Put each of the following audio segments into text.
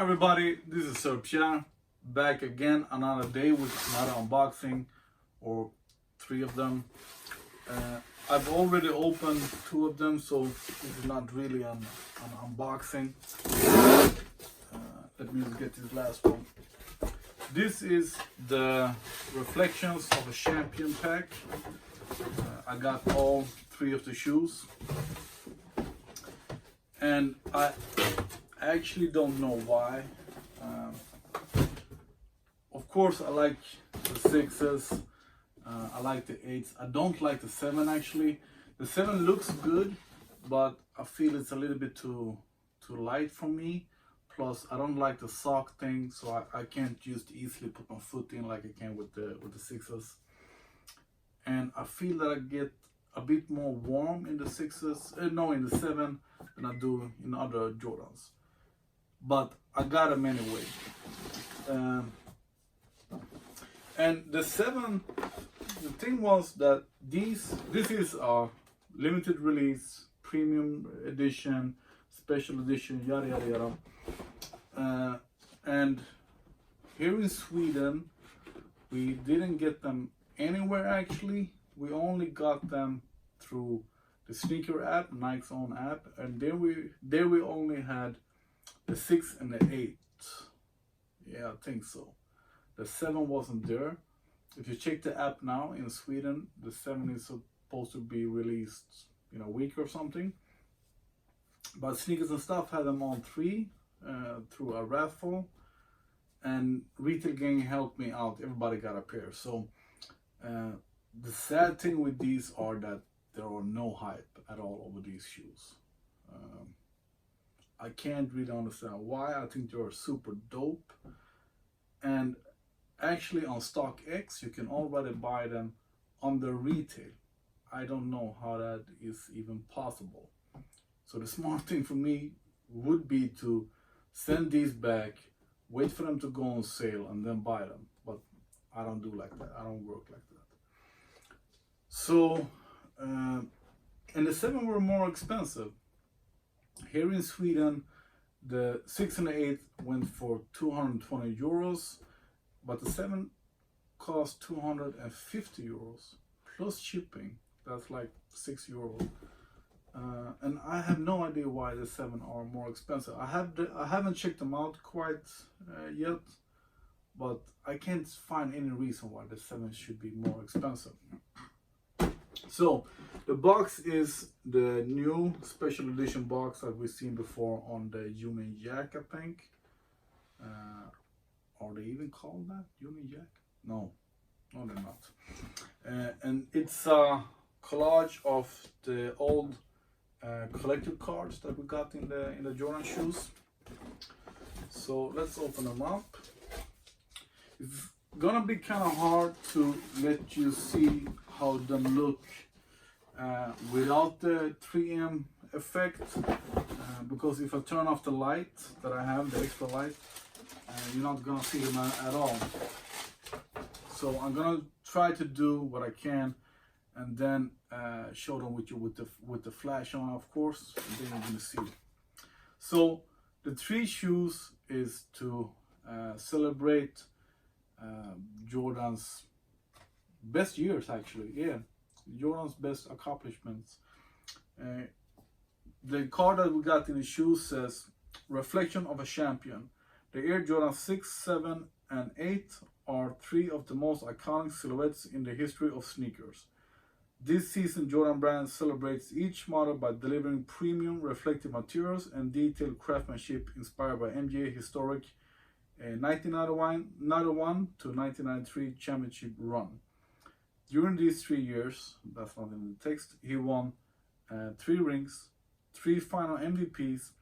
Hi everybody, this is Sir Pierre, back again another day with another unboxing, or 3 of them. I've already opened 2 of them, so this is not really an unboxing. Let me get this last one. This is the Reflections of a Champion pack. I got all 3 of the shoes. And I actually don't know why. Of course, I like the 6s. I like the 8s. I don't like the 7 actually. The 7 looks good, but I feel it's a little bit too light for me. Plus, I don't like the sock thing, so I can't just easily put my foot in like I can with the 6s. And I feel that I get a bit more warm in the 6s, in the 7 than I do in other Jordans. But I got them anyway. And the 7, the thing was that this is a limited release, premium edition, special edition, yada yada yada. And here in Sweden, we didn't get them anywhere actually. We only got them through the sneaker app, Nike's own app, and there we only had the 6 and the 8. Yeah, I think so. The 7 wasn't there. If you check the app now in Sweden, the 7 is supposed to be released in a week or something. But Sneakers and Stuff had them on 3 through a raffle, and Retail Gang helped me out. Everybody got a pair. So the sad thing with these are that there are no hype at all over these shoes. I can't really understand why. I think they're super dope. And actually on StockX, you can already buy them on the retail. I don't know how that is even possible. So the smart thing for me would be to send these back, wait for them to go on sale, and then buy them. But I don't do like that. I don't work like that. So, and the 7 were more expensive. Here in Sweden, the 6 and the 8 went for 220 euros, but the 7 cost 250 euros plus shipping. That's like 6 euros. And I have no idea why the 7 are more expensive. I haven't checked them out quite yet, but I can't find any reason why the 7 should be more expensive. So the box is the new special edition box that we've seen before on the Union Jack, I think. Are they even called that? Union Jack? No, they're not. And it's a collage of the old collector cards that we got in the Jordan shoes. So let's open them up. It's gonna be kind of hard to let you see how them look without the 3M effect, because if I turn off the light that I have, the extra light, you're not gonna see them at all. So I'm gonna try to do what I can, and then show them with you with the flash on, of course, and then you're gonna see it. So the 3 shoes is to celebrate Jordan's best years, actually. Yeah, Jordan's best accomplishments. The card that we got in the shoes says Reflection of a Champion. The Air Jordan 6, 7 and 8 are 3 of the most iconic silhouettes in the history of sneakers. This season, Jordan brand celebrates each model by delivering premium reflective materials and detailed craftsmanship inspired by NBA historic 1991 to 1993 championship run. During these 3 years, that's not in the text, he won 3 rings, 3 final MVPs,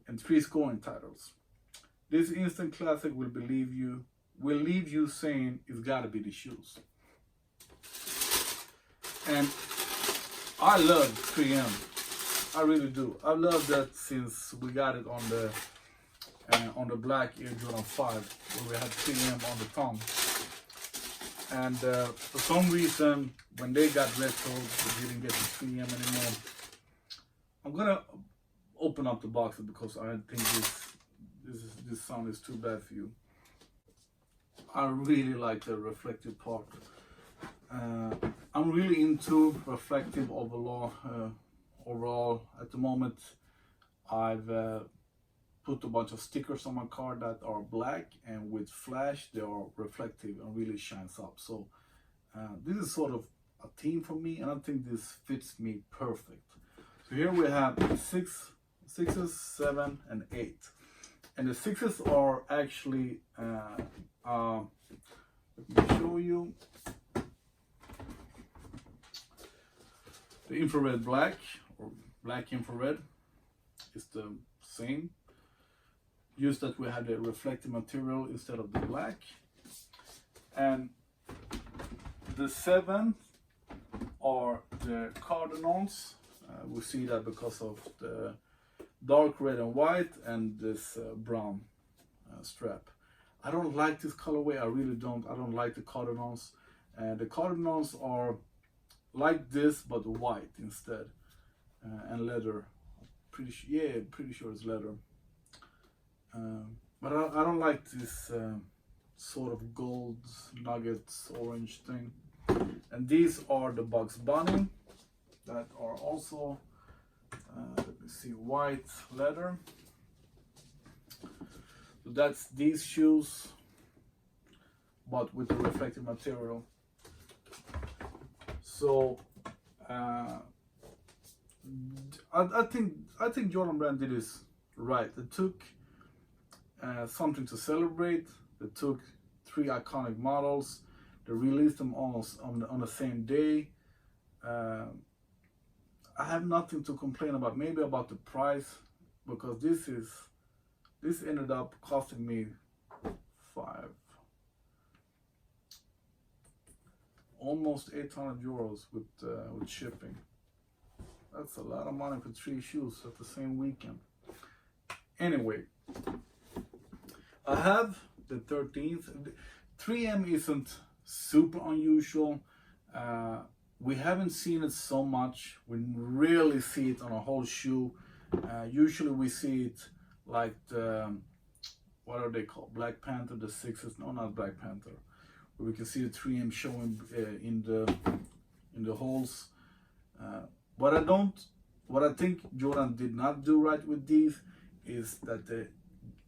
and 3 scoring titles. This instant classic will leave you saying it's gotta be the shoes. And I love 3M. I really do. I love that since we got it on the black Air Jordan 5, where we had 3M on the tongue. And for some reason, when they got retro, we didn't get the 3M anymore. I'm gonna open up the box because I think this sound is too bad for you. I really like the reflective part. I'm really into reflective overall. Overall, at the moment, I've put a bunch of stickers on my car that are black, and with flash they are reflective and really shines up. So this is sort of a theme for me, and I think this fits me perfect. So here we have sixes, 7, and 8, and the sixes are actually let me show you the infrared black, or black infrared is the same. Use that we have the reflective material instead of the black. And the 7 are the Cardinals. We see that because of the dark red and white and this brown strap. I don't like this colorway. I really don't. I don't like the Cardinals. The Cardinals are like this but white instead, and leather. Pretty sure it's leather. But I don't like this sort of gold nuggets orange thing. And these are the Bugs Bunny that are also let me see, white leather. So that's these shoes, but with the reflective material. So I think Jordan Brand did this right. They took something to celebrate. They took 3 iconic models. They released them almost on the same day. I have nothing to complain about. Maybe about the price, because this ended up costing me almost 800 euros with shipping. That's a lot of money for 3 shoes at the same weekend. Anyway, I have the 13th. 3M isn't super unusual. We haven't seen it so much. We rarely see it on a whole shoe. Usually we see it like the, what are they called? Black Panther, the 6s. No, not Black Panther. Where we can see the 3M showing in the holes. What I think Jordan did not do right with these is that they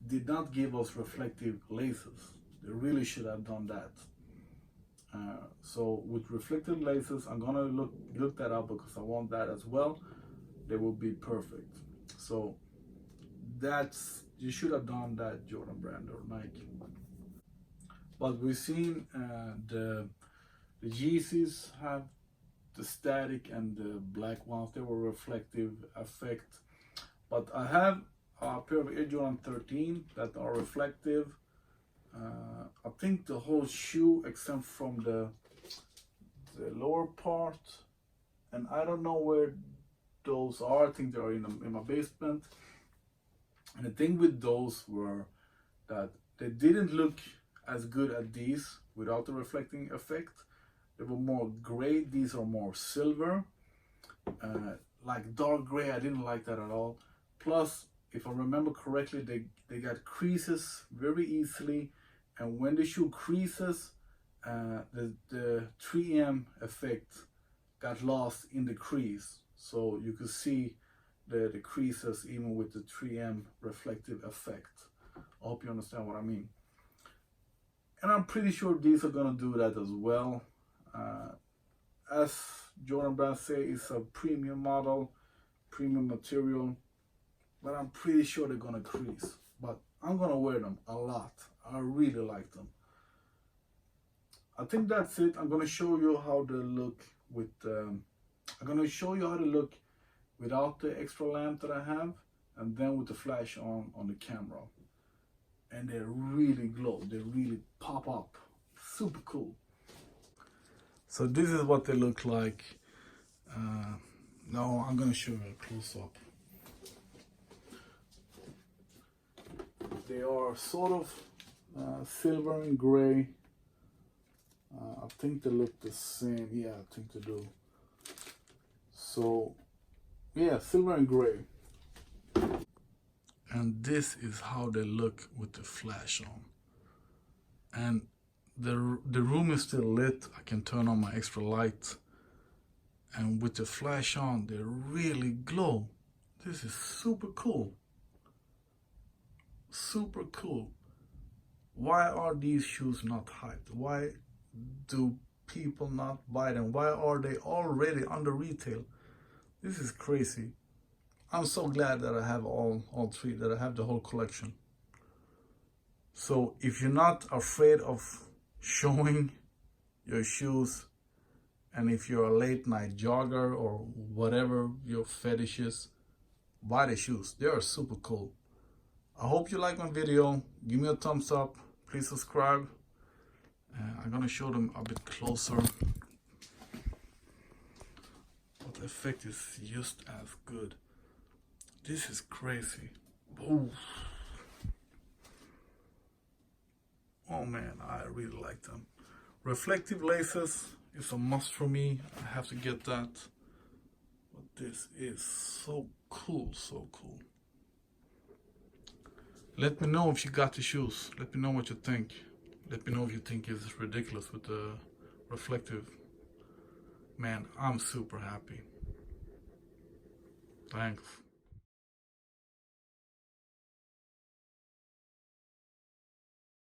did not give us reflective laces. They really should have done that. So with reflective laces, I'm gonna look that up because I want that as well. They will be perfect. So you should have done that, Jordan Brand or Nike. But we've seen the Yeezys have the static and the black ones. They were reflective effect. But I have a pair of Air Jordan 13 that are reflective. I think the whole shoe except from the lower part, and I don't know where those are. I think they are in my basement. And the thing with those were that they didn't look as good as these without the reflecting effect. They were more gray. These are more silver, like dark gray. I didn't like that at all. Plus, if I remember correctly, they got creases very easily, and when the shoe creases, the 3M effect got lost in the crease, so you could see the creases even with the 3M reflective effect. I hope you understand what I mean. And I'm pretty sure these are gonna do that as well. As Jordan Brand say, it's a premium model, premium material, but I'm pretty sure they're gonna crease. But I'm gonna wear them a lot. I really like them. I think that's it. I'm gonna show you how they look with. I'm gonna show you how they look without the extra lamp that I have, and then with the flash on the camera. And they really glow. They really pop up. Super cool. So this is what they look like. Now I'm gonna show you a close up. They are sort of silver and gray. I think they look the same. Yeah, I think they do. So yeah, silver and gray. And this is how they look with the flash on. And the room is still lit. I can turn on my extra light. And with the flash on, they really glow. This is super cool. Super cool. Why are these shoes not hyped? Why do people not buy them? Why are they already under retail? This is crazy. I'm so glad that I have all three, that I have the whole collection. So if you're not afraid of showing your shoes, and if you're a late night jogger or whatever your fetish is, buy the shoes. They are super cool. I hope you like my video. Give me a thumbs up. Please subscribe. I'm gonna show them a bit closer. But the effect is just as good. This is crazy. Oh, oh man, I really like them. Reflective laces is a must for me. I have to get that. But this is so cool, so cool. Let me know if you got the shoes. Let me know what you think. Let me know if you think it's ridiculous with the reflective. Man, I'm super happy. Thanks.